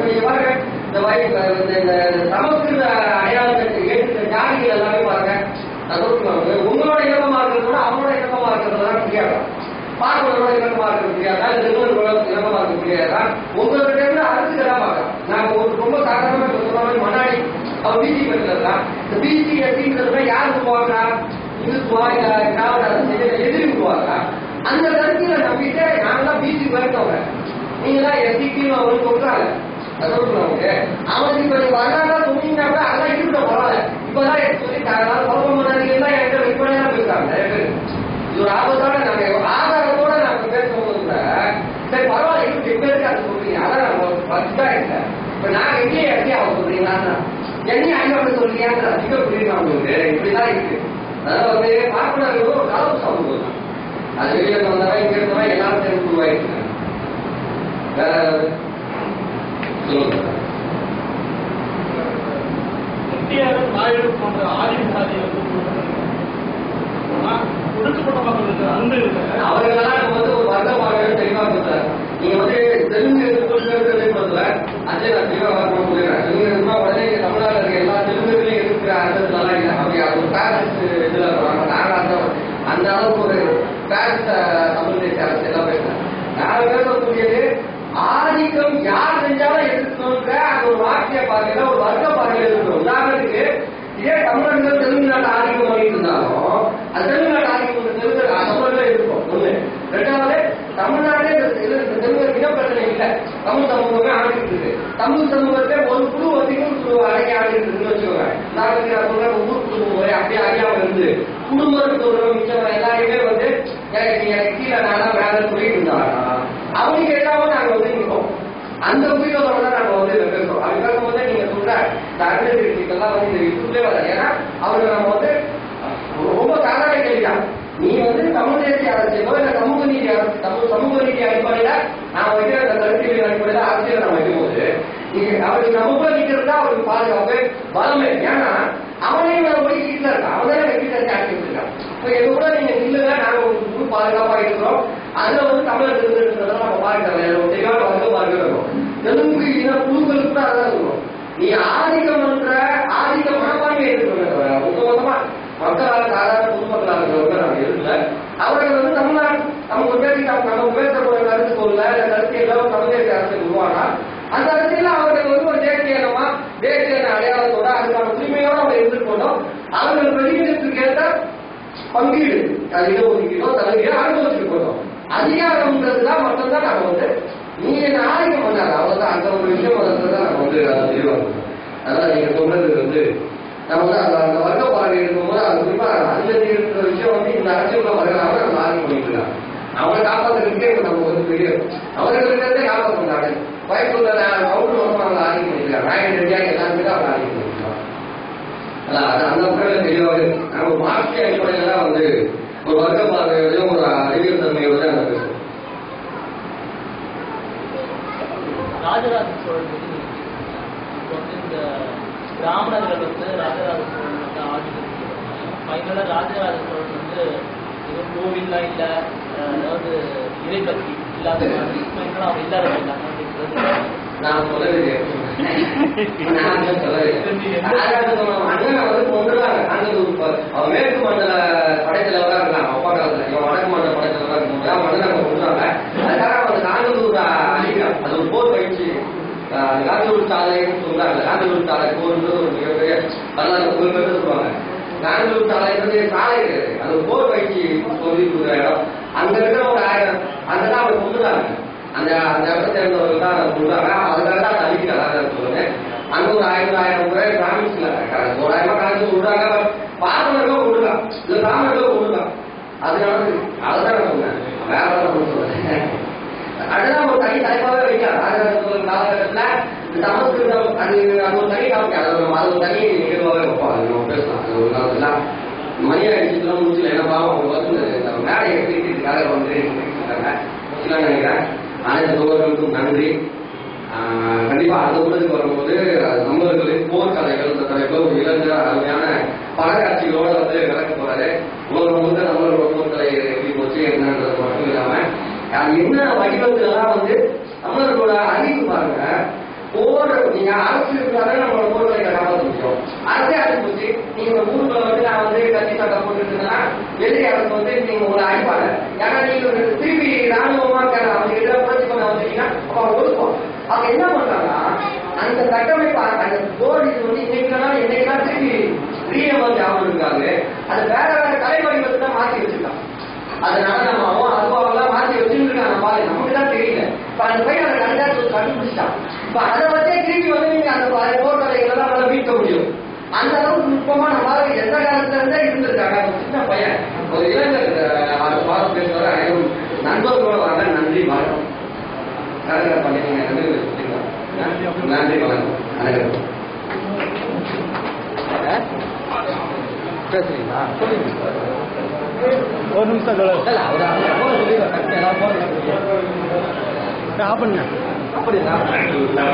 S2: இந்த சமஸ்கிருத அடையாளத்தை ஏற்ற ஜாதிகள் எல்லாமே பாருங்க. உங்களோட இலக்கமா இருக்கிறது கூட அவங்களோட இலக்கமா இருக்கிறதுலாம் தெரியாதா, பார்ப்பதோட இலக்கமா இருக்கிறது தெரியாதா, நிறுவனங்களோட இலக்கமா இருக்க தெரியாதா, உங்களோட அரசுகளாக பார்க்கலாம். நாங்க ஒரு ரொம்ப சாதாரணமா சொல்ற முன்னாடி அவர் பிசி பெற்றதுதான். இந்த பிசி அப்படின்றதுல யார் உருவாக்குறா, இந்துத்துவா இல்ல திராவிட எதிரி உருவாக்குறா. அந்த கருத்துல நம்பிட்டு நாங்கெல்லாம் பிசி வரட்டவங்க, நீங்க தான் எஸ்டிக்கு அவங்களுக்கு சொல்றாங்க. அவனுக்கு இப்ப நீங்க வரலாறா சொன்னீங்கன்னா கூட அதெல்லாம் இருக்கட்டும் பரவாயில்ல. இப்பதான் சொல்லிட்டாங்க குழப்பம் பண்ணாதீங்கன்னா என்கிட்ட விற்பனையா போயிருக்காங்க நிறைய பேர். இது ஒரு ஆபத்தான நாங்க ஆதாரத்தோட நாங்க பேசும்போது கூட சரி பரவாயில்ல இருக்கு எப்பேருக்கு அது சொல்றீங்க. அதான் நம்ம பஸ்டா இல்லை. இப்ப நான் எங்கேயே இடத்தையே அவங்க சொல்றீங்களா என்னையும் அங்க அப்படி சொல்றீங்க அதிக புரியுது அவங்களுக்கு இப்படிதான் இருக்கு. அதாவது வந்து பார்ப்பனர்கள் ஒரு கலப்பு சமூகம் தான். அது வெளியே வந்தவன் இங்க இருந்தவன் எல்லாரும் சேர்ந்து உருவாயிருக்காங்க. வேற
S3: நாயுடு போன்ற ஆதிக்க சாதிகள் ஒடுக்கப்பட்ட மக்களுக்கு அன்பு
S2: அவர்களெல்லாம் நம்ம வந்து ஒரு வர்க்கமாக தெளிவா சொல்றாரு. நீங்க வந்து தெலுங்கு சொல்ல அதே நான் தெளிவா சொல்லிடுறேன். தெலுங்கு உடனே தமிழ்நாட்டில் இருக்க எல்லா தெலுங்குகளையும் இருக்கிற அர்த்தத்துலாம் இல்லை. அப்படி ஒரு பேரண்ட்ஸ் இதுல நாங்க அந்த அளவுக்கு ஒரு பேரண்ட்ஸ் தமிழ் தேசிய அரசு எல்லாம் பேசுறேன். நாங்க பேசக்கூடியது ஆதிக்கம் யார் செஞ்சாலும் எதிர்க்கணுன்ற அந்த ஒரு வாக்கிய பார்வையில ஒரு வர்க்க பார்வையில் இருக்கணும். உதாரணத்துக்கு இதே தமிழர்கள் தெலுங்கு நாட்டு ஆதிக்கம் பண்ணிட்டு இருந்தாலும் அது தெலுங்கு நாட்டு ஆதிக்கம் தெலுங்கு தமிழர்கள் இருக்கும் ஒண்ணு. ரெண்டாவது தமிழ்நாட்டிலே தெலுங்கு இனப்பிரச்சனை இல்லை. இல்ல, தமிழ் சமூகமே ஆண்டுட்டு இருக்கு. தமிழ் சமூகத்தை ஒரு குழு வந்து இன்னொரு குழு அடங்கி ஆண்டுட்டு இருக்குன்னு வச்சுக்கோங்க. நான் சொல்றேன், ஊர் குடும்பம் முறை அப்படியே அறியாம இருந்து குடும்பம் சொல்றோம் மிச்சம் எல்லாருமே வந்து எனக்கு கீழே நானா வேலை சொல்லிட்டு இருந்தாங்க. அவங்க எல்லாமே நாங்க வந்து நிற்போம். அந்த உயிரோட தான் நாங்க வந்து பேசுறோம். அது பேசும்போது நீங்க சொல்ற அரசியல் வந்து இந்த யூடியூப்லேயே வராது. ஏன்னா அவங்க நம்ம வந்து ரொம்ப சாதாரண கேள்விதான். நீ வந்து தமிழ் தேசிய அரசியலோ இல்ல சமூக நீதி சமூக நீதி அடிப்படையில நாம வைக்கிற அந்த கருத்தியல் அடிப்படையில அரசியல் நம்ம வைக்கும்போது அவருக்கு நமக்குள்ள நிற்கிறதா அவருக்கு பாதுகாப்பு பலமே. ஏன்னா அவனையும் நம்ம போய் வீட்டுல இருக்கான், அவன் தானே வெற்றி தரி ஆட்சி வச்சிருக்கான். இப்ப எங்க கூட நீங்க இல்லைங்க, நாங்க உங்களுக்கு பாதுகாப்பா இருக்கிறோம். அதுல வந்து தமிழர் இருந்ததுன்றதை நம்ம பார்க்கிறோம். தெளிவான வர்க்கம் பார்க்கிறோம். தெலுங்கு இன குழுக்களுக்கு கூட அதான் சொல்றோம். நீ ஆதிக்கம் என்ற ஆதிக்க மனப்பான்மை எடுத்துக்கொள்ள ஒட்டுமொத்தமா மக்களால் சாதாரண பொதுமக்களாக இருக்கிறவங்க நம்ம இருக்கல. அவர்கள் வந்து நமக்கு பேசக்கூடிய கருத்து சொல்ல இல்ல கருத்தியெல்லாம் தமிழ் தேசிய அரசியல் உருவானா அந்த அரசியல அவர்கள் வந்து ஒரு தேசியமா தேசிய அடையாளத்தோட அதுக்கான உரிமையோட அவங்க எதிர்கொண்டோம். அவர்கள் பிரதிநிதித்துக்கு ஏற்ற பங்கீடு இடஒதுக்கீடோ தலைமையோ அனுபவிச்சுட்டு போட்டோம். அதிகாரம்ன்றதுதான் மட்டும்தான் நம்ம வந்து நீ என்ன ஆதிக்கம் பண்ணாத அவங்க அந்த ஒரு விஷயம் தான் நம்ம வந்து தெளிவாங்க. அதனால நீங்க சொல்றது வந்து நம்ம வந்து அந்த வர்க்க பார்வை இருக்கும்போது அது குறிப்பா அதுல இருக்கிற விஷயம் வந்து இந்த அரசியல் வருகிறாங்க நம்ம ஆதிக்கம் பண்ணிட்டு இருக்காங்க. அவங்களை காப்பாற்றுறதுக்கே நம்ம வந்து பெரிய அவர்கள் இருக்கிறதே காப்பாற்ற மாட்டாங்க. வயசுள்ள கவுண்டர் வந்து அவங்க ஆதிக்கம் பண்ணிருக்காங்க. நாயகன் ரெடியாக எல்லாருமே தான் அவங்க ஆதிக்கம் பண்ணிருக்காங்க. அந்த முறையில தெளிவாக நம்ம மார்க்சிய அடிப்படையில தான் வந்து ஒரு வர்க்க பார்வையோடையும் ஒரு அறிவியல் தன்மையோட அந்த பேசுவோம்.
S4: ராஜராஜ சோழன் வந்து இந்த பிராமணர்கள் வந்து ராஜராஜ சோழன் வந்து ஆட்சி ஃபைனலாக ராஜராஜ சோழன் வந்து எதுவும் கோவில்லாம் இல்லை, அதாவது இறைபக்தி இல்லாத மாதிரி ஃபைனலாக அவங்க இல்லாத போயிட்டாங்க அப்படின்றது
S2: நான் சொல்லவே அண்ணன் வந்து கொண்டுறாங்க. அவன் மேற்கு மண்டல படைத்தலைவராக இருக்காங்க அப்பா காலத்துல. இவன் வடக்கு மண்டல படைத்தலைவராக இருக்கும்போது மண்டல கொண்டுறாங்க. அதுக்காக அவன் காந்தலூர் அழிக்கிறான். அது ஒரு போர் பயிற்சி. காந்தலூர் சாலைன்னு சொல்றாங்க. காந்தலூர் சாலை போர்ன்றது ஒரு மிகப்பெரிய வரலாறு புகழ்பெற்று சொல்லுவாங்க. காந்தலூர் சாலைன்றது சாலை கிடையாது, அது ஒரு போர் பயிற்சி சொல்லி கொடுக்குற இடம். அங்க இருக்கிற ஒரு 1000 அங்கதான் அவரை கொண்டுறாங்க. அந்த இடத்த சேர்ந்தவர்கள் தான் அதை சொல்றாங்க. அதுக்காக தான் அதை அழிக்கிறாங்க சொல்லுங்க. அங்க ஒரு 1000 பேர் பிராமின்ஸ்ல இருக்காங்க. 1000 காலத்து சொல்றாங்க. பார்ப்பனர்களும் கொண்டுலாம் இல்ல பிராமணர்களும் கொண்டுலாம். அதனால அதான் நான் சொன்னேன், வேற சொல்றேன். அதுதான் ஒரு தனி தலைப்பாவே வைக்கலாம். காலகட்டத்துல சமஸ்கிருதம் அது ஒரு தனி டாபிக். அது ஒரு தனி நிகழ்வாவே வைப்பாங்க. நம்ம பேசலாம். அது ஒரு நாள் எல்லாம் மணி ஆயிடுச்சுலாம் முடிச்சுல என்ன பாவம் அவங்க வந்து மேடை எடுத்துக்காக வந்து முடிச்சுலாம் நினைக்கிறேன். அனைத்து தோழர்களுக்கும் நன்றி. கண்டிப்பா அந்த ஊருக்கு வரும்போது நம்மளர்களின் போர்க்கலைகள் இந்த தலைப்புல ஒரு இளஞ்ச அருமையான படக்காட்சிகளோட வந்து விளக்க போறாரு. உலகம் வந்து நம்மளோட போர்க்கலை எப்படி போச்சு என்னன்றது மட்டும் இல்லாம அது என்ன வடிவத்துலதான் வந்து நம்மளோட அறிவு பாருங்க. போர் நீங்க அரசு இருக்கிறாங்க நம்மளோட போர்க்கலைகளை காப்பாற்ற முடியும். அரசே அழைச்சு போச்சு. நீங்க ஊருக்குள்ள வந்து நான் வந்து கட்சி சட்டம் போட்டு இருந்தேன்னா எதிரி அரசு வந்து நீங்க உங்களை அழிப்பாங்க. ஏன்னா நீங்க திருப்பி ராணுவமா அவங்க எதிராக புரட்சி பண்ண வந்தீங்கன்னா அப்ப அவங்க ஒதுக்கும். அவங்க என்ன பண்றாங்கன்னா அந்த கட்டமைப்பு அந்த போர் இது வந்து இன்னைக்குதான் திருப்பி ரீஎமர்ஜ் ஆகும் இருக்காங்க. அது வேற வேற கலைவடிவத்தை தான் மாற்றி வச்சிருக்காங்க. அதனால நம்ம அதுவாக மாற்றி வச்சுருக்காங்க. பாரு நமக்கு தான் தெரியல. இப்ப அந்த பையன் அதை கண்டுபிடிச்சிட்டான். இப்ப அதை வச்சே திருப்பி வந்து நீங்க அந்த போர்க்கலைகள் எல்லாம் மீட்க முடியும். அந்த அளவுக்கு நுட்பமா நம்மளால எந்த காலத்துல இருந்தே இருந்திருக்காங்க. சின்ன பையன் ஒரு இளைஞர் அந்த பாடம் பேசுவார அனைவரும் நண்பர்களோட வாங்க. நன்றி வணக்கம். கலைஞர் பண்ணிங்க நன்றி வணக்கம் அனைவரும். பேசுறீங்களா சொல்லுங்க.
S3: ஒரு நிமிஷம்
S2: அப்படியா